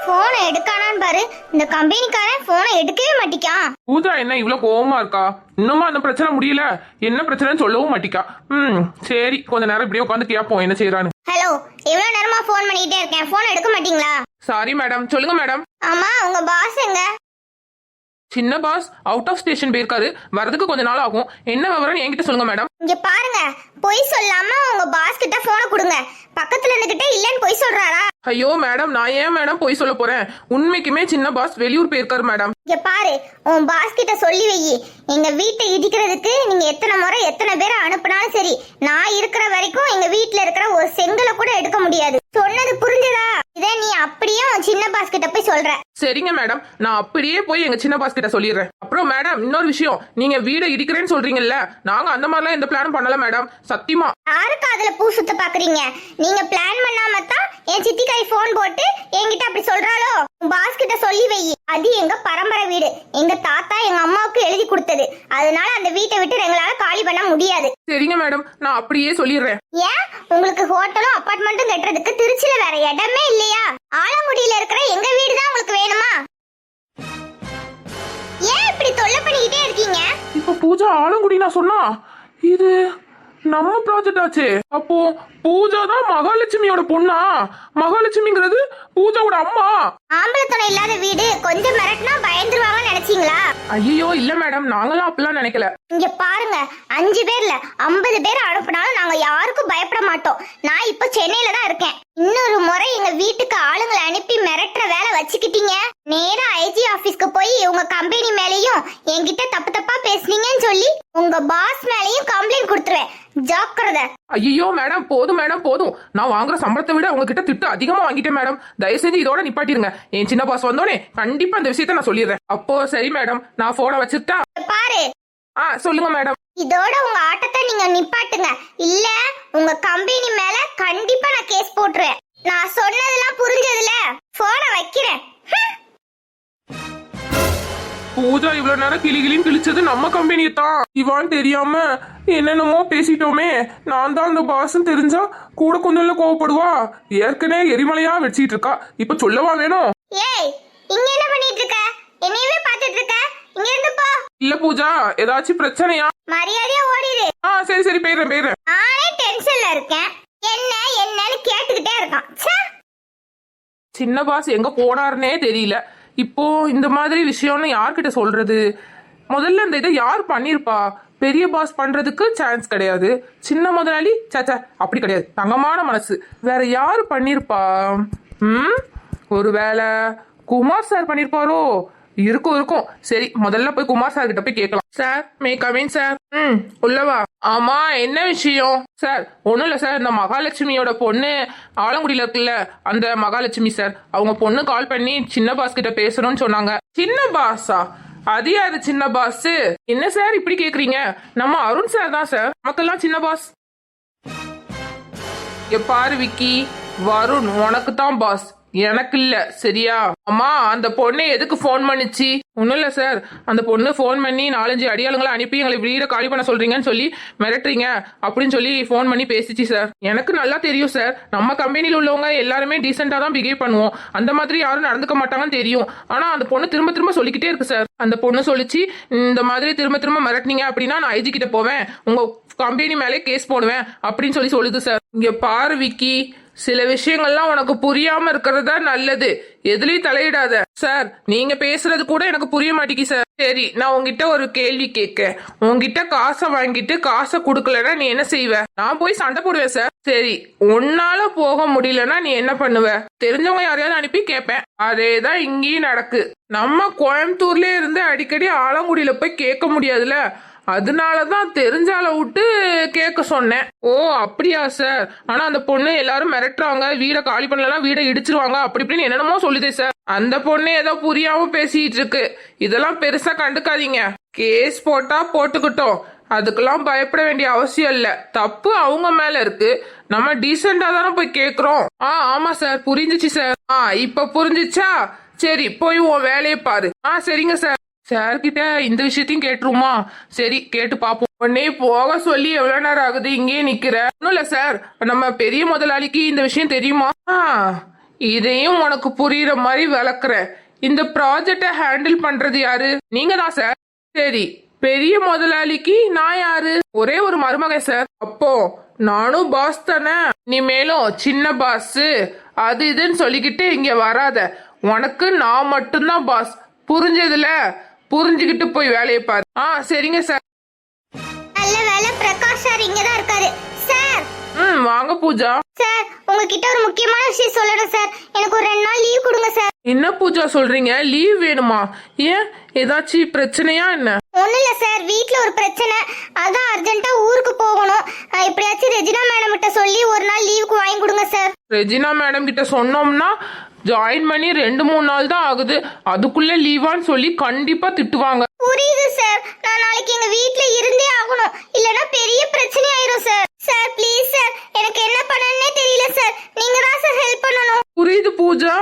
போனை எடுக்கானான்னு பாரு. இந்த கம்பெனிக்காரன் போனை எடுக்கவே மாட்டிக்கான். பூஜா என்ன இவ்வளவு கோவமா இருக்கா? இன்னுமா அந்த பிரச்சனை முடியல? என்ன பிரச்சனைன்னு சொல்லவும் மாட்டிக்கா. சரி, கொஞ்ச நேரம் இப்படியே உட்காந்து கேட்போம் என்ன செய்யறான்னு. ஹலோ, எவ்வளவு நேரமா போன் பண்ணிட்டே இருக்கேன், போன் எடுக்க மாட்டீங்களா? Sorry madam. சொல்லுங்க மேடம். ஆமா, உங்க பாஸ் எங்க? சின்ன பாஸ் அவுட் ஆஃப் ஸ்டேஷன் போயிருக்காரு, வரதுக்கு கொஞ்ச நாள் ஆகும். என்ன விவரம் என்கிட்ட சொல்லுங்க மேடம். இங்க பாருங்க, பொய் சொல்லாம உங்க பாஸ் கிட்ட போனை கொடுங்க. பக்கத்துல இருந்துகிட்டே இல்லன்னு பொய் சொல்றாரா? ஐயோ மேடம், நான் ஏன் மேடம் பொய் சொல்ல போறேன்? உண்மைக்குமே சின்ன பாஸ் வெளியூர் போயிருக்காரு மேடம். இங்க பாரு, உன் பாஸ் கிட்ட சொல்லி வை, எங்க வீட்டை இடிக்கிறதுக்கு நீங்க எத்தனை முறை எத்தனை பேரை அனுப்புனாலும் சரி, நான் இருக்கிற வரைக்கும் எங்க வீட்டுல இருக்கிற ஒரு செங்கலை கூட எடுக்க முடியாது. சொன்னது புரிஞ்சதா? இதை நீ அப்படியே சின்ன பாஸ் கிட்ட போய் சொல்ற. சரிங்க மேடம், நான் அப்படியே போய் எங்க சின்ன பாஸ் கிட்ட சொல்லிடுறேன். அப்புறம் மேடம், இன்னொரு விஷயம், நீங்க வீடை இடிக்கிறேன்னு சொல்றீங்கல்ல, நாங்க அந்த மாதிரிலாம் எந்த பிளானும் பண்ணல மேடம், சத்தியமா. யாருக்கு அதுல பூ சுத்த பாக்குறீங்க? நீங்க பிளான் பண்ணாம தான் என் சித்திக்காரி போன் போட்டு என்கிட்ட அப்படி சொல்றாளோ? பாஸ் கிட்ட சொல்லி வை, அது எங்க பரம்பரை வீடு, எங்க தாத்தா எங்க அம்மாவுக்கு எழுதி கொடுத்தது. அதனால அந்த வீட்டை விட்டு எங்களால காலி பண்ண முடியாது. சரிங்க மேடம், நான் அப்படியே சொல்லிடுறேன். ஏன் உங்களுக்கு ஹோட்டலும் அபார்ட்மெண்ட்டும் கட்டுறதுக்கு திருச்சியில வேற இடமே இல்லையா? ஆலங்குடியில இருக்கிற எங்க வீடு தான் உங்களுக்கு வேணுமா? ஏன் இப்படி தொல்லை பண்ணிக்கிட்டே இருக்கீங்க? இப்ப பூஜா ஆலங்குடி நான் சொன்னா இது நம்ம ப்ராஜெக்ட் ஆச்சு. அப்போ பூஜா தான் மகாலட்சுமியோட பொண்ணா? மகாலட்சுமிங்கிறது பூஜாவோட அம்மா. ஆம்பளை துணை இல்லாத வீடு கொஞ்சம் மிரட்டினா பயந்துருவாங்கன்னு நினைச்சீங்களா? ஐயோ இல்ல மேடம், நாங்களாம் அப்படிலாம் நினைக்கல. இங்க பாருங்க, 5 பேர்ல 50 பேர் அனுப்புனாலும் நாங்க யாருக்கும் பயப்பட மாட்டோம். நான் இப்ப சென்னையில தான் இருக்கேன். இன்னொரு முறை எங்க வீட்டுக்கு ஆளுங்களை அனுப்பி மிரட்டுற வேலை வச்சுக்கிட்டீங்க, நேரா ஐஜி ஆபீஸ்க்கு போய் உங்க கம்பெனி மேலயும் என்கிட்ட தப்பு தப்பா பேசுனீங்கன்னு சொல்லி உங்க பாஸ் மேலயும் கம்ப்ளைண்ட் கொடுத்துருவேன். ஜாக்கிரதை. ஐயோ மேடம், போதும் மேடம் போதும். நான் வாங்குற சம்பளத்தை விட உங்ககிட்ட திட்டு அதிகமா வாங்கிட்டேன் மேடம். தயவு செஞ்சு இதோட நிப்பாட்டிருங்க. என் சின்ன பாஸ் வந்தோடனே கண்டிப்பா இந்த விஷயத்த நான் சொல்லிடுறேன். அப்போ சரி மேடம், நான் போனை வச்சுட்டா? பாரு. சொல்லுங்க மேடம். இதோட உங்க ஆட்டத்தை நீங்க நிப்பாட்டுங்க, இல்ல உங்க கம்பெனி மேல கண்டிப்பா நான் கேஸ் போட்டுருவேன். நான் சொன்னதெல்லாம் புரிஞ்சதுல? போனை வைக்கிறேன். பூஜா இவ்வளவு நேரம் கிளிகிளின்னு கிழிச்சது நம்ம கம்பெனியை தான். இவான்னு தெரியாம என்னென்னமோ பேசிட்டோமே. நான் தான் அந்த பாஸ்ன்னு தெரிஞ்சா கூட கொஞ்சம் கோவப்படுவா. ஏற்கனவே எரிமலையா வச்சிட்டு இருக்கா, இப்ப சொல்லவா வேணும்? ஏய், இங்க என்ன பண்ணிட்டு இருக்க? என்னையவே பாத்துட்டு இருக்க? இங்க இருந்து போ. இல்ல பூஜா, ஏதாச்சும் பிரச்சனையா? மரியாதையா ஓடிடு. சரி சரி, போயிடுறேன். நானே டென்ஷன்ல இருக்கேன், என்னன்னு கேட்டுக்கிட்டே இருக்கான். சின்ன பாஸ் எங்க போனாருன்னே தெரியல. இப்போ இந்த மாதிரி விஷயம்னு யார்கிட்ட சொல்றது? முதல்ல இந்த இதை யார் பண்ணிருப்பா? பெரிய பாஸ் பண்றதுக்கு சான்ஸ் கிடையாது. சின்ன முதலாளி சாச்சா அப்படி கிடையாது, தங்கமான மனசு. வேற யாரு பண்ணிருப்பா? ஒருவேளை குமார் சார் பண்ணிருப்பாரோ? இருக்கும். சரி, முதல்ல போய் குமார் சார் கிட்ட போய் கேட்கலாம். Sir, may come in sir. உள்ளவா? ஆமா, என்ன விஷயம்? சார் ஒண்ணும் இல்ல சார், இந்த மகாலட்சுமியோட பொண்ணு ஆலங்குடியில இருக்குல்ல, அந்த மகாலட்சுமி சார், அவங்க பொண்ணு கால் பண்ணி சின்ன பாஸ் கிட்ட பேசணும்னு சொன்னாங்க. சின்ன பாஸா? அது யாரு சின்ன பாஸ்? என்ன சார் இப்படி கேக்குறீங்க? நம்ம அருண் சார் தான் சார், நமக்கெல்லாம் சின்ன பாஸ். பாரு விக்கி, வருண் உனக்கு தான் பாஸ், எனக்கு இல்ல, சரியா? அம்மா, அந்த பொண்ணு எதுக்கு போன் பண்ணிச்சு? ஒண்ணும் இல்ல சார், அந்த பொண்ணு போன் பண்ணி 4-5 அடியாளுங்களை அனுப்பி எங்களை வீட காலி பண்ண சொல்றீங்கன்னு சொல்லி மிரட்டுறீங்க அப்படின்னு சொல்லி போன் பண்ணி பேசிச்சு சார். எனக்கு நல்லா தெரியும் சார், நம்ம கம்பெனியில் உள்ளவங்க எல்லாருமே டீசெண்டா தான் பிஹேவ் பண்ணுவோம், அந்த மாதிரி யாரும் நடந்துக்க மாட்டாங்கன்னு தெரியும். ஆனா அந்த பொண்ணு திரும்ப திரும்ப சொல்லிக்கிட்டே இருக்கு சார். அந்த பொண்ணு சொல்லிச்சு, இந்த மாதிரி திரும்ப திரும்ப மிரட்டினீங்க அப்படின்னா நான் ஐஜி கிட்ட போவேன், உங்க கம்பெனி மேலே கேஸ் போடுவேன் அப்படின்னு சொல்லி சொல்லுது சார். இங்க பாரு விக்கி, சில விஷயங்கள்லாம் உனக்கு புரியாம இருக்கிறதா நல்லது, எதுலயும் தலையிடாத. சார், நீங்க பேசுறது கூட எனக்கு புரிய மாட்டேங்கி சார். சரி, நான் உங்ககிட்ட ஒரு கேள்வி கேட்க. உங்ககிட்ட காசை வாங்கிட்டு காசை கொடுக்கலன்னா நீ என்ன செய்வ? நான் போய் சண்டை போடுவேன் சார். சரி, உன்னால போக முடியலன்னா நீ என்ன பண்ணுவ? தெரிஞ்சவங்க யாரையாவது அனுப்பி கேட்பேன். அதேதான் இங்கேயும் நடக்கு. நம்ம கோயம்புத்தூர்ல இருந்து அடிக்கடி ஆலங்குடியில போய் கேட்க முடியாதுல, அதனாலதான் தெரிஞ்சால விட்டு கேட்க சொன்னேன். ஓ அப்படியா சார்? ஆனா அந்த பொண்ணு எல்லாரும் மிரட்டுறாங்க, வீட காலி பண்ணலாம், வீட இடிச்சிருவாங்க, அப்படி இப்படின்னு என்னென்னமோ சொல்லுதே சார். அந்த பொண்ணு ஏதோ புரியாம பேசிட்டு இருக்கு. இதெல்லாம் பெருசா கண்டுக்காதீங்க. கேஸ் போட்டா போட்டுக்கிட்டோம், அதுக்கெல்லாம் பயப்பட வேண்டிய அவசியம் இல்ல. தப்பு அவங்க மேல இருக்கு, நம்ம டீசெண்டா தானே போய் கேக்குறோம். ஆமா சார், புரிஞ்சிச்சு சார். இப்ப புரிஞ்சிச்சா? சரி, போய் உன் வேலையை பாரு. சரிங்க சார். சார் கிட்ட இந்த விஷயத்தையும் கேட்டுருமா? சரி, கேட்டு பாப்போம். உடனே போக சொல்லி எவ்வளவு நேரம் ஆகுது, இங்கேயே நிக்கிற? ஒண்ணும் இல்ல சார், நம்ம பெரிய முதலாளிக்கு இந்த விஷயம் தெரியுமா? இதையும் உனக்கு புரியுற மாதிரி விளக்குறேன். இந்த ப்ராஜெக்ட ஹேண்டில் பண்றது யாரு? நீங்க தான் சார். சரி, பெரிய முதலாளிக்கு நான் யாரு? ஒரே ஒரு மருமகன் சார். அப்போ நானும் பாஸ் தானே. நீ மேலும் சின்ன பாஸ் அது இதுன்னு சொல்லிக்கிட்டு இங்க வராத. உனக்கு நான் மட்டும்தான் பாஸ். புரிஞ்சதுல? புரிஞ்சுக்கிட்டு போய் வேலையை பாரு. சரிங்க சார். நல்ல வேலை பிரகாஷ் சார் இங்கதான் இருக்காரு. சார் வாங்க பூஜா. சார் உங்ககிட்ட ஒரு முக்கியமான விஷயம் சொல்லணும் சார். எனக்கு ஒரு 2 நாள் லீவ் கொடுங்க சார். என்ன பூஜா சொல்றீங்க? லீவ் வேணுமா? ஏன், ஏதாச்சும் பிரச்சனையா என்ன? ஒண்ணும் இல்ல சார், வீட்ல ஒரு பிரச்சனை, அதான் அர்ஜென்ட்டா ஊருக்கு போகணும். எப்படியாச்சும் ரெஜினா மேடம் கிட்ட சொல்லி ஒரு நாள் லீவுக்கு வாங்கி கொடுங்க சார். ரெஜினா மேடம் கிட்ட சொன்னோம்னா ஜாயின் பண்ணி 2-3 நாள் தான் ஆகுது. அதுக்குள்ள லீவான்னு சொல்லி கண்டிப்பா திட்டுவாங்க. புரியுது சார், நான் நாளைக்கு எங்க வீட்ல இருந்தே ஆகணும், இல்லனா பெரிய பிரச்சனை ஆயிரும் சார். சார் ப்ளீஸ் சார், எனக்கு என்ன பண்ணனே தெரியல சார். நீங்க தான் சார் ஹெல்ப் பண்ணணும். புரியுது பூஜா,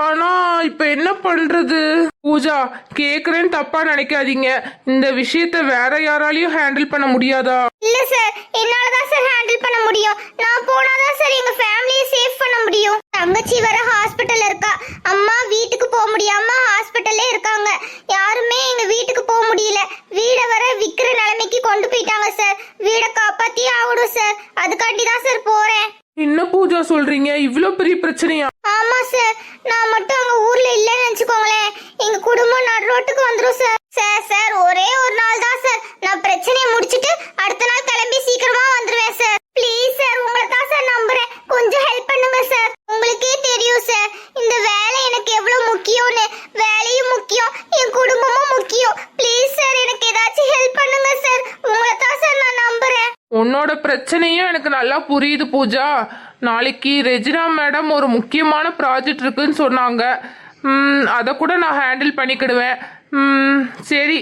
ஆனா இப்ப என்ன பண்றது? பூஜா, கேக்குறேன்னு தப்பா நினைக்காதீங்க. இந்த விஷயத்த வேற யாராலையும் ஹேண்டில் பண்ண முடியாதா? இல்ல சார், என்னால தான் சார் ஹேண்டில் பண்ண முடியும். நான் போனாதான் சார் எங்க ஃபேமிலியை சேவ் பண்ண முடியும். தங்கச்சி வர ஹாஸ்பிட்டல்ல இருக்கா, அம்மா வீட்டுக்கு போக முடியாம ஹாஸ்பிட்டல்ல இருக்காங்க. யாருமே எங்க வீட்டுக்கு போக முடியல. வீட வர விக்கிற நிலைமைக்கு கொண்டு போயிட்டாங்க சார். வீட காப்பாத்தியே ஆகணும் சார். அதுக்காண்டி தான் சார் போறேன். என்ன பூஜா சொல்றீங்க? இவ்ளோ பெரிய பிரச்சனையா? ஆமா சார், நான் மட்டும் அங்க ஊர்ல இல்லன்னு நினைச்சுக்கோங்களேன், எங்க குடும்பம் நடு ரோட்டுக்கு வந்துரும் சார். சார் ஒரே ஒரு நாள் தான் சார். நான் பிரச்சனையை முடிச்சிட்டு அடுத்த நாள் கிளம்பி சீக்கிரமா வந்துருவேன் சார். ப்ளீஸ் சார், உங்களை தான் சார் நம்புறேன். கொஞ்சம் ஹெல்ப் பண்ணுங்க சார். உங்களுக்கே தெரியும் சார் இந்த வேலை எனக்கு எவ்வளவு முக்கியம்னு. வேலையும் முக்கியம், என் குடும்பமும் முக்கியம். ப்ளீஸ் சார், எனக்கு ஏதாச்சும் ஹெல்ப் பண்ணுங்க சார். உங்களை தான் சார் நான் நம்புறேன். உன்னோட பிரச்சனையும் எனக்கு நல்லா புரியுது பூஜா. நாளைக்கு ரெஜினா மேடம் ஒரு முக்கியமான ப்ராஜெக்ட் இருக்குன்னு சொன்னாங்க. அதை கூட நான் ஹேண்டில் பண்ணிக்கிடுவேன். சரி,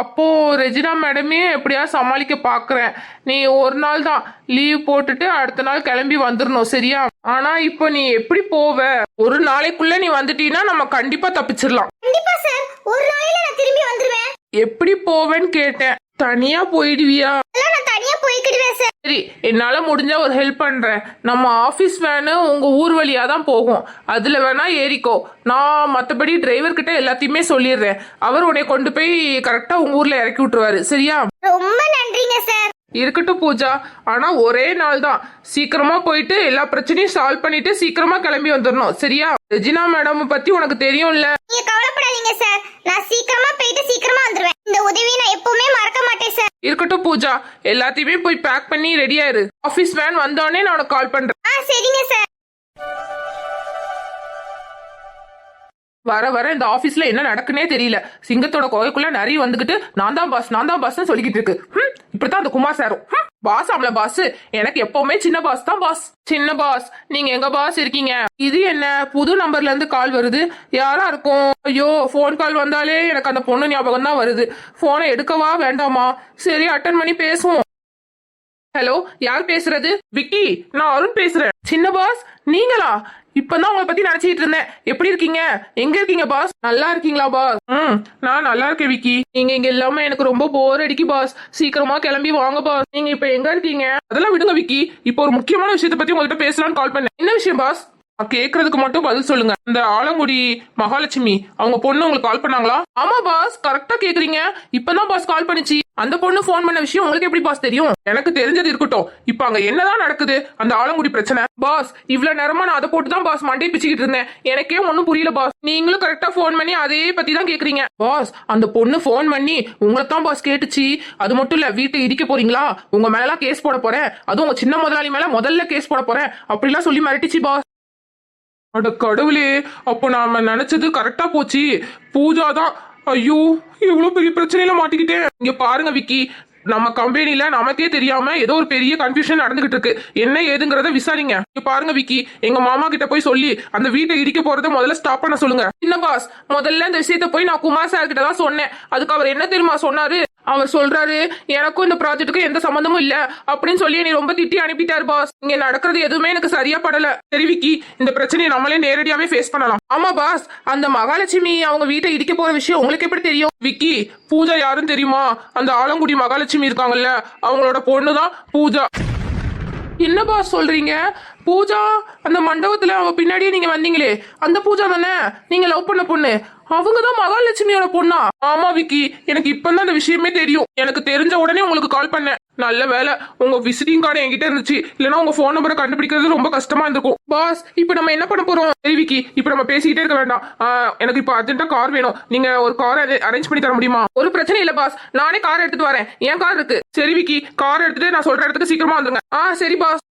அப்போ ரெஜினா மேடமே எப்படியா சமாளிக்க பார்க்குறேன். நீ ஒரு நாள் தான் லீவ் போட்டுட்டு அடுத்த நாள் கிளம்பி வந்துடணும், சரியா? ஆனா இப்போ நீ எப்படி போவ? ஒரு நாளைக்குள்ள நீ வந்துட்டீன்னா நம்ம கண்டிப்பா தப்பிச்சிடலாம். கண்டிப்பா சார், ஒரு நாளையில நான் திரும்பி வந்துருவேன். எப்படி போவேன்னு கேட்டேன். தனியா போயிடுவியா? நான் தனியா போய்க்கிடுவேன் சார். சரி, என்னால முடிஞ்ச ஒரு ஹெல்ப் பண்றேன். நம்ம ஆபீஸ் வேனு உங்க ஊர் வழியா தான் போகும். அதுல வேணா ஏறிக்கோ. நான் மத்தபடி டிரைவர் கிட்ட எல்லாத்தையுமே சொல்லிடுறேன். அவர் உன்னை கொண்டு போய் கரெக்டா உங்க ஊர்ல இறக்கி விட்டுருவாரு, சரியா? ரொம்ப நன்றிங்க சார். இருக்கட்டும் பூஜா, ஆனா ஒரே நாள் தான். சீக்கிரமா போயிட்டு எல்லா பிரச்சனையும் சால்வ் பண்ணிட்டு சீக்கிரமா கிளம்பி வந்துடணும், சரியா? ரெஜினா மேடம் பத்தி உனக்கு தெரியும்ல. நீங்க கவலைப்படாதீங்க சார், நான் சீக்கிரமா போயிட்டு சீக்கிரமா வந்துருவேன். இந்த உதவியை நான் எப்பவுமே மறக்க மாட்டேன் சார். இருக்கட்டும் பூஜா, எல்லாத்தையுமே போய் பேக் பண்ணி ரெடியா இரு. ஆபீஸ் வேன் வந்தோடனே நான் உனக்கு கால் பண்றேன். சரிங்க சார். வர வர இந்த ஆபீஸ்ல என்ன நடக்குன்னே தெரியல. சிங்கத்தோட கோகைக்குள்ள நிறைய வந்துகிட்டு நான் தான் பாஸ் சொல்லிக்கிட்டு இருக்கு. இப்படித்தான் அந்த குமார் சாரும் பாஸ் ஆமல பாஸ். எனக்கு எப்பவுமே சின்ன பாஸ் தான் பாஸ். சின்ன பாஸ், நீங்க எங்க பாஸ் இருக்கீங்க? இது என்ன புது நம்பர்ல இருந்து கால் வருது? யாரா இருக்கும்? ஐயோ, போன் கால் வந்தாலே எனக்கு அந்த பொண்ணு ஞாபகம் தான் வருது. போனை எடுக்கவா வேண்டாமா? சரி, அட்டன் பண்ணி பேசுவோம். ஹலோ, யார் பேசுறது? விக்கி, நான் அருண் பேசுறேன். சின்ன பாஸ், நீங்களா? இப்பதான் உங்களை பத்தி நினைச்சிட்டு இருந்தேன். எப்படி இருக்கீங்க? எங்க இருக்கீங்க பாஸ்? நல்லா இருக்கீங்களா பாஸ்? நான் நல்லா இருக்கேன் விக்கி. நீங்க இங்க இல்லாம எனக்கு ரொம்ப போர் அடிக்கு பாஸ். சீக்கிரமா கிளம்பி வாங்க பாஸ். நீங்க இப்ப எங்க இருக்கீங்க? அதெல்லாம் விடுங்க விக்கி. இப்போ ஒரு முக்கியமான விஷயத்தை பத்தி உங்ககிட்ட பேசலாம்னு கால் பண்ணேன். என்ன விஷயம் பாஸ்? கேக்குறதுக்கு மட்டும் பதில் சொல்லுங்க. இந்த ஆலங்குடி மகாலட்சுமி அவங்க பொண்ணு உங்களுக்கு கால் பண்ணாங்களா? ஆமா பாஸ், கரெக்டா கேக்குறீங்க. இப்பதான் பாஸ் கால் பண்ணிச்சு. அந்த பொண்ணு போன் பண்ண விஷயம் உங்களுக்கு எப்படி பாஸ் தெரியும்? எனக்கு தெரிஞ்சது இருக்கட்டும். இப்ப அங்க என்னதான் நடக்குது? அந்த ஆலங்குடி பிரச்சனை பாஸ். இவ்வளவு நேரமா நான் அதை போட்டுதான் பாஸ் மண்டே பிச்சுக்கிட்டு இருந்தேன். எனக்கே ஒன்னும் புரியல பாஸ். நீங்களும் கரெக்டா போன் பண்ணி அதே பத்தி தான் கேக்குறீங்க பாஸ். அந்த பொண்ணு போன் பண்ணி உங்களை தான் பாஸ் கேட்டுச்சு. அது மட்டும் இல்ல, வீட்டை இடிக்க போறீங்களா, உங்க மேலாம் கேஸ் போட போறேன், அதுவும் உங்க சின்ன முதலாளி மேல முதல்ல கேஸ் போட போறேன் அப்படிலாம் சொல்லி மிரட்டிச்சு பாஸ். அட கடவுளே, அப்போ நாம நினைச்சது கரெக்டா போச்சு. பூஜா தான். ஐயோ, இவ்வளவு பெரிய பிரச்சனையில மாட்டிக்கிட்டேன். இங்க பாருங்க விக்கி, நம்ம கம்பெனில நமக்கே தெரியாம ஏதோ ஒரு பெரிய கன்ஃபியூஷன் நடந்துகிட்டு இருக்கு. என்ன ஏதுங்கறத விசாரிங்க. இங்க பாருங்க விக்கி, எங்க மாமா கிட்ட போய் சொல்லி அந்த வீட்டை இடிக்க போறத முதல்ல ஸ்டாப் பண்ண சொல்லுங்க. சின்ன பாஸ், முதல்ல இந்த விஷயத்த போய் நான் குமார் சார் கிட்ட தான் சொன்னேன். அதுக்கு அவர் என்ன தெரியுமா சொன்னாரு? அவர் சொல்றாரு, எனக்கும் இந்த ப்ராஜெக்ட்டுக்கும் எந்த சம்பந்தமும் இல்ல அப்படின்னு சொல்லி நீ ரொம்ப திட்டி அனுப்பிட்டாரு பாஸ். இங்க நடக்கிறது எதுவுமே எனக்கு சரியா படல. சரி விக்கி, இந்த பிரச்சனையை நம்மளே நேரடியாவே ஃபேஸ் பண்ணலாம். ஆமா பாஸ், அந்த மகாலட்சுமி அவங்க வீட்டை இடிக்க போற விஷயம் உங்களுக்கு எப்படி தெரியும்? விக்கி, பூஜா யாருன்னு தெரியுமா? அந்த ஆலங்குடி மகாலட்சுமி இருக்காங்கல்ல, அவங்களோட பொண்ணுதான் பூஜா. என்ன பாஸ் சொல்றீங்க? பூஜா, அந்த மண்டபத்துல அவங்க பின்னாடியே நீங்க வந்தீங்களே அந்த பூஜா தானே நீங்க லவ் பண்ண பொண்ணு? அவங்கதான் மகாலட்சுமியோட பொண்ணா? ஆமா விக்கி, எனக்கு இப்பதான் அந்த விஷயமே தெரியும். எனக்கு தெரிஞ்ச உடனே உங்களுக்கு கால் பண்ணேன். நல்ல வேலை உங்க விசிட்டிங் கார்டு என்கிட்ட இருந்துச்சு, இல்லைன்னா உங்க போன் நம்பரை கண்டுபிடிக்கிறது ரொம்ப கஷ்டமா இருந்திருக்கும். பாஸ், இப்போ நம்ம என்ன பண்ண போறோம்? சரி விக்கி, இப்போ நம்ம பேசிக்கிட்டே இருக்க வேண்டாம். எனக்கு இப்போ அர்ஜென்ட்டா கார் வேணும். நீங்க ஒரு கார் அரேஞ்ச் பண்ணி தர முடியுமா? ஒரு பிரச்சனை இல்ல பாஸ், நானே கார் எடுத்துட்டு வரேன். என் கார் இருக்கு. சரி விக்கி, கார் எடுத்துட்டு நான் சொல்ற இடத்துக்கு சீக்கிரமா வந்துருங்க. சரி பாஸ்.